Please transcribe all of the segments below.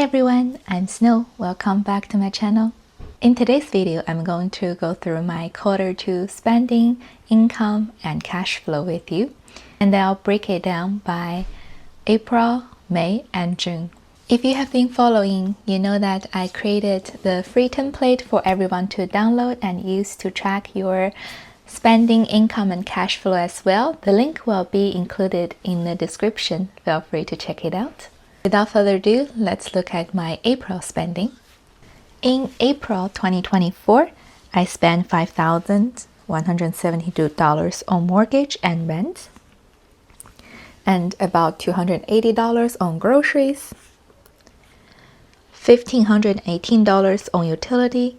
Hi everyone, I'm Snow. Welcome back to my channel. In today's video, I'm going to go through my Q2 spending, income, and cash flow with you. And then I'll break it down by April, May, and June. If you have been following, you know that I created the free template for everyone to download and use to track your spending, income, and cash flow as well. The link will be included in the description. Feel free to check it out. Without further ado, let's look at my April spending. In April 2024, I spent $5,172 on mortgage and rent, and about $280 on groceries, $1,518 on utility.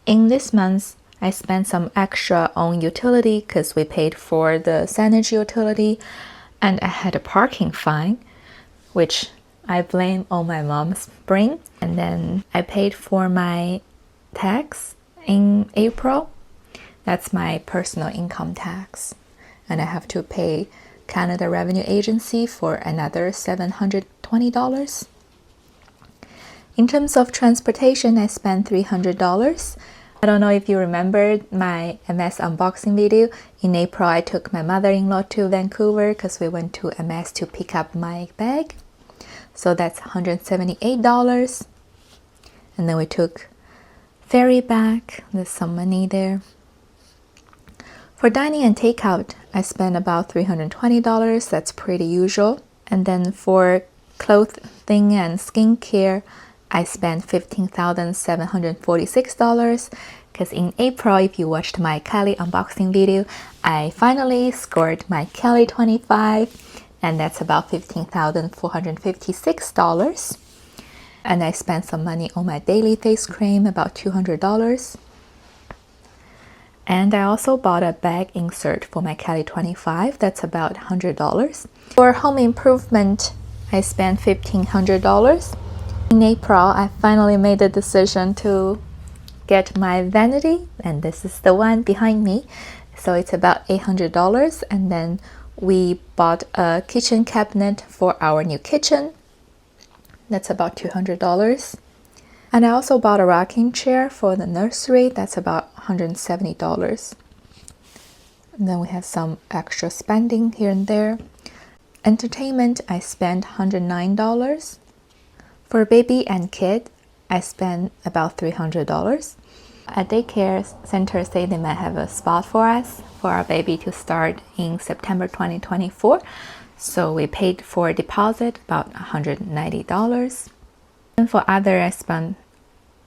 In this month, I spent some extra on utility because we paid for the Synergy utility, and I had a parking fine, which I blame on my mom's brain. And then I paid for my tax in April. That's my personal income tax. And I have to pay Canada Revenue Agency for another $720. In terms of transportation, I spent $300. I don't know if you remember my MS unboxing video. In April, I took my mother-in-law to Vancouver because we went to MS to pick up my bag. So that's $178. And then we took ferry back. There's some money there. For dining and takeout, I spent about $320. That's pretty usual. And then for clothing and skincare, I spent $15,746 because in April, if you watched my Kelly unboxing video, I finally scored my Kelly 25, and that's about $15,456. And I spent some money on my daily face cream, about $200. And I also bought a bag insert for my Kelly 25, that's about $100. For home improvement, I spent $1,500. In April, I finally made the decision to get my vanity, and this is the one behind me. So it's about $800, and then we bought a kitchen cabinet for our new kitchen. That's about $200. And I also bought a rocking chair for the nursery. That's about $170. And then we have some extra spending here and there. Entertainment, I spent $109. For baby and kid, I spent about $300. At daycare center say they might have a spot for us for our baby to start in September 2024. So we paid for a deposit about $190. And for other, I spent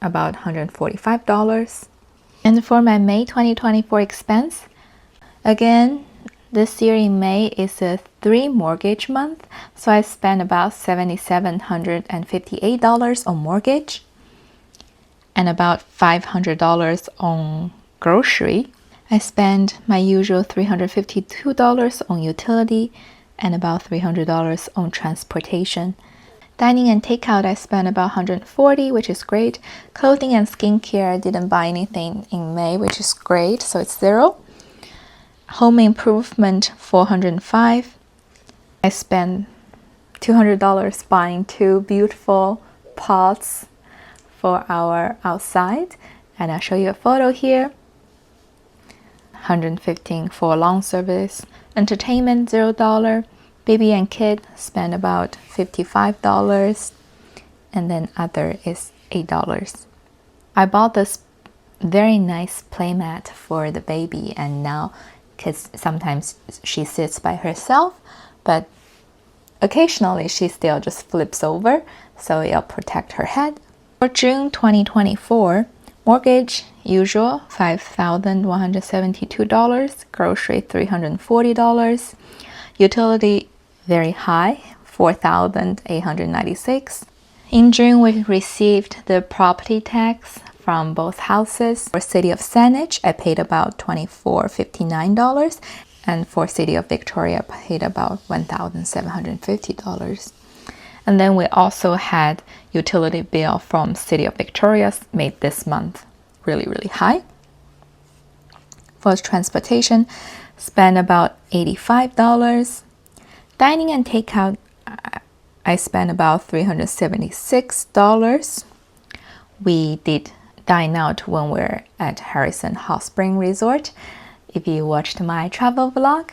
about $145. And for my May 2024 expense, again, this year in May is a 3 mortgage month, so I spent about $7,758 on mortgage and about $500 on grocery. I spent my usual $352 on utility and about $300 on transportation. Dining and takeout, I spent about $140, which is great. Clothing and skincare, I didn't buy anything in May, which is great, so it's $0. Home improvement, $405. I spent $200 buying 2 beautiful pots for our outside, and I'll show you a photo here. $115 for lawn service. Entertainment, $0. Baby and kid spend about $55, and then other is $8. I bought this very nice playmat for the baby, and now because sometimes she sits by herself, but occasionally she still just flips over, so it'll protect her head. For June 2024, mortgage, usual, $5,172, grocery, $340, utility, very high, $4,896. In June, we received the property tax from both houses. For City of Saanich, I paid about $2,459, and for City of Victoria, I paid about $1,750. And then we also had utility bill from City of Victoria made this month really, really high. For transportation, spent about $85. Dining and takeout, I spent about $376. We did dine out when we're at Harrison Hot Spring Resort, if you watched my travel vlog.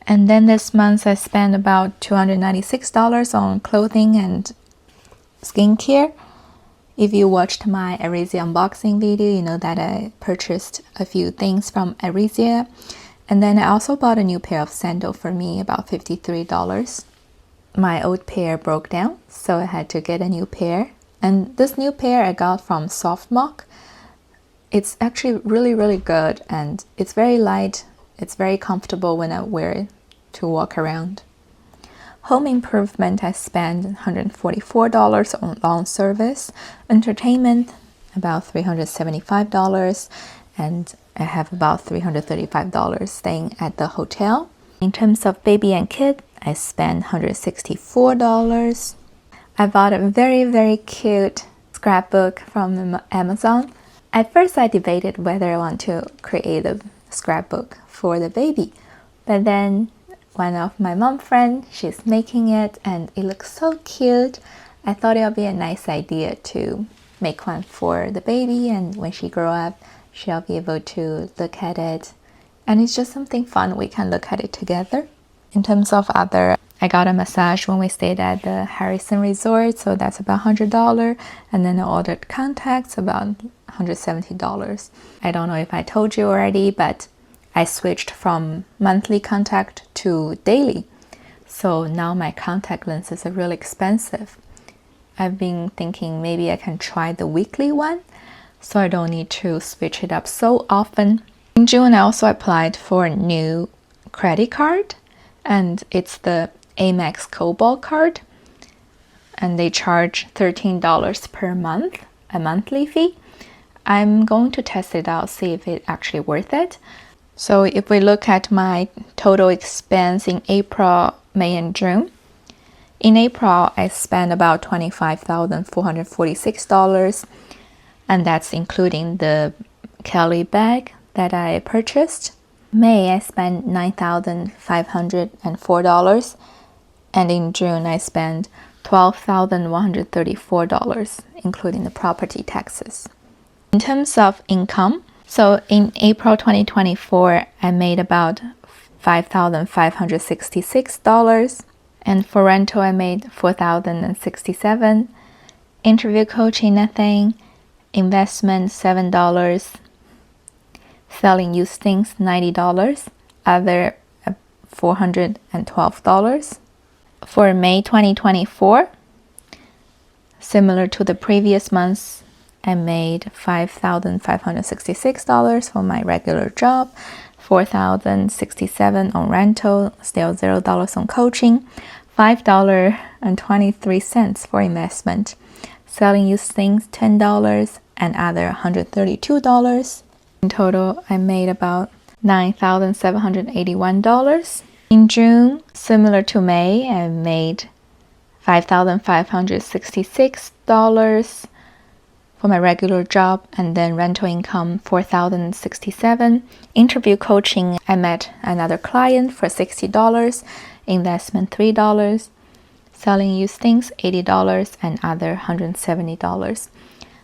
And then this month I spent about $296 on clothing and skincare. If you watched my Arisia unboxing video, you know that I purchased a few things from Arisia. And then I also bought a new pair of sandals for me, about $53. My old pair broke down, so I had to get a new pair. And this new pair I got from Softmock. It's actually really good, and it's very light. It's very comfortable when I wear it to walk around. Home improvement, I spent $144 on lawn service. Entertainment, about $375, and I have about $335 staying at the hotel. In terms of baby and kid, I spent $164. I bought a very cute scrapbook from Amazon. At first I debated whether I want to create a scrapbook for the baby, but then one of my mom friends, she's making it and it looks so cute. I thought it would be a nice idea to make one for the baby, and when she grows up, she'll be able to look at it. And it's just something fun, we can look at it together. In terms of other, I got a massage when we stayed at the Harrison Resort, so that's about $100. And then I ordered contacts, about $170. I don't know if I told you already, but I switched from monthly contact to daily. So now my contact lenses are really expensive. I've been thinking maybe I can try the weekly one, so I don't need to switch it up so often. In June, I also applied for a new credit card, and it's the Amex Cobalt card. And they charge $13 per month, a monthly fee. I'm going to test it out, see if it's actually worth it. So if we look at my total expense in April, May, and June, in April, I spent about $25,446, and that's including the Kelly bag that I purchased. May, I spent $9,504, and in June, I spent $12,134, including the property taxes. In terms of income, so in April 2024, I made about $5,566, and for rental, I made $4,067. Interview coaching, nothing. Investment, $7. Selling used things, $90. Other, $412. For May 2024, similar to the previous months, I made $5,566 for my regular job, $4,067 on rental, still $0 on coaching, $5.23 for investment, selling used things, $10, and other $132. In total, I made about $9,781. In June, similar to May, I made $5,566 for my regular job, and then rental income $4,067. Interview coaching, I met another client for $60, investment $3, selling used things $80, and other $170.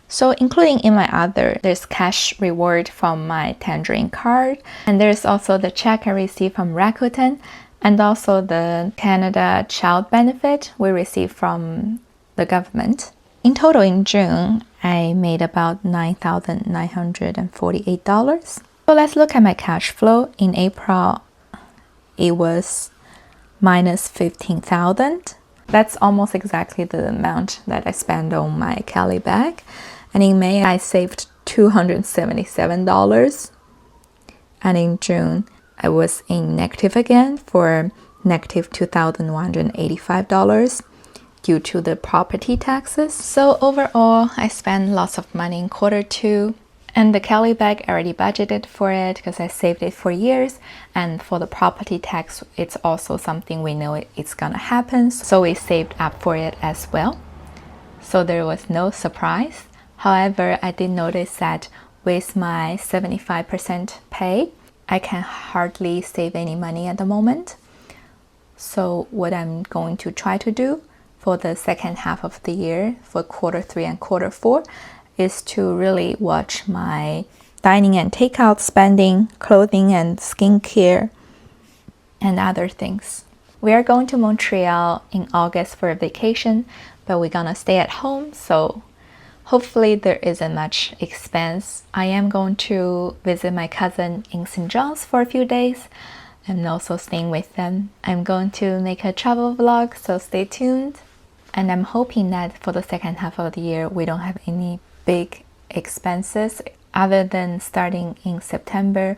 So including in my other, there's cash reward from my Tangerine card, and there's also the check I received from Rakuten, and also the Canada child benefit we received from the government. In total, in June, I made about $9,948. So let's look at my cash flow. In April, it was minus $15,000. That's almost exactly the amount that I spent on my Kelly bag. And in May, I saved $277. And in June, I was in negative again for negative $2,185. due to the property taxes. So overall, I spent lots of money in quarter two. And the Kelly bag, I already budgeted for it because I saved it for years. And for the property tax, it's also something we know it's gonna happen. So we saved up for it as well. So there was no surprise. However, I did notice that with my 75% pay, I can hardly save any money at the moment. So what I'm going to try to do for the second half of the year, for quarter 3 and quarter 4, is to really watch my dining and takeout spending, clothing and skincare, and other things. We are going to Montreal in August for a vacation, but we're gonna stay at home, so hopefully there isn't much expense. I am going to visit my cousin in St. John's for a few days and also staying with them. I'm going to make a travel vlog, so stay tuned. And I'm hoping that for the second half of the year, we don't have any big expenses. Other than starting in September,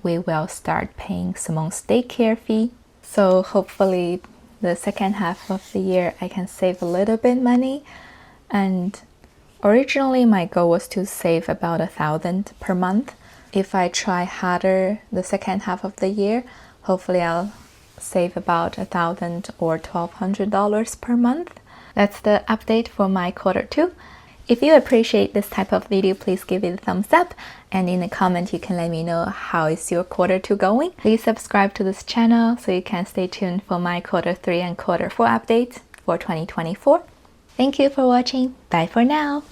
we will start paying Simone's daycare fee. So hopefully the second half of the year, I can save a little bit money. And originally my goal was to save about $1,000 per month. If I try harder the second half of the year, hopefully I'll save about $1,000 or $1,200 per month. That's the update for my quarter 2. If you appreciate this type of video, please give it a thumbs up, and in the comment you can let me know how is your quarter 2 going. Please subscribe to this channel so you can stay tuned for my quarter 3 and quarter 4 updates for 2024. Thank you for watching. Bye for now.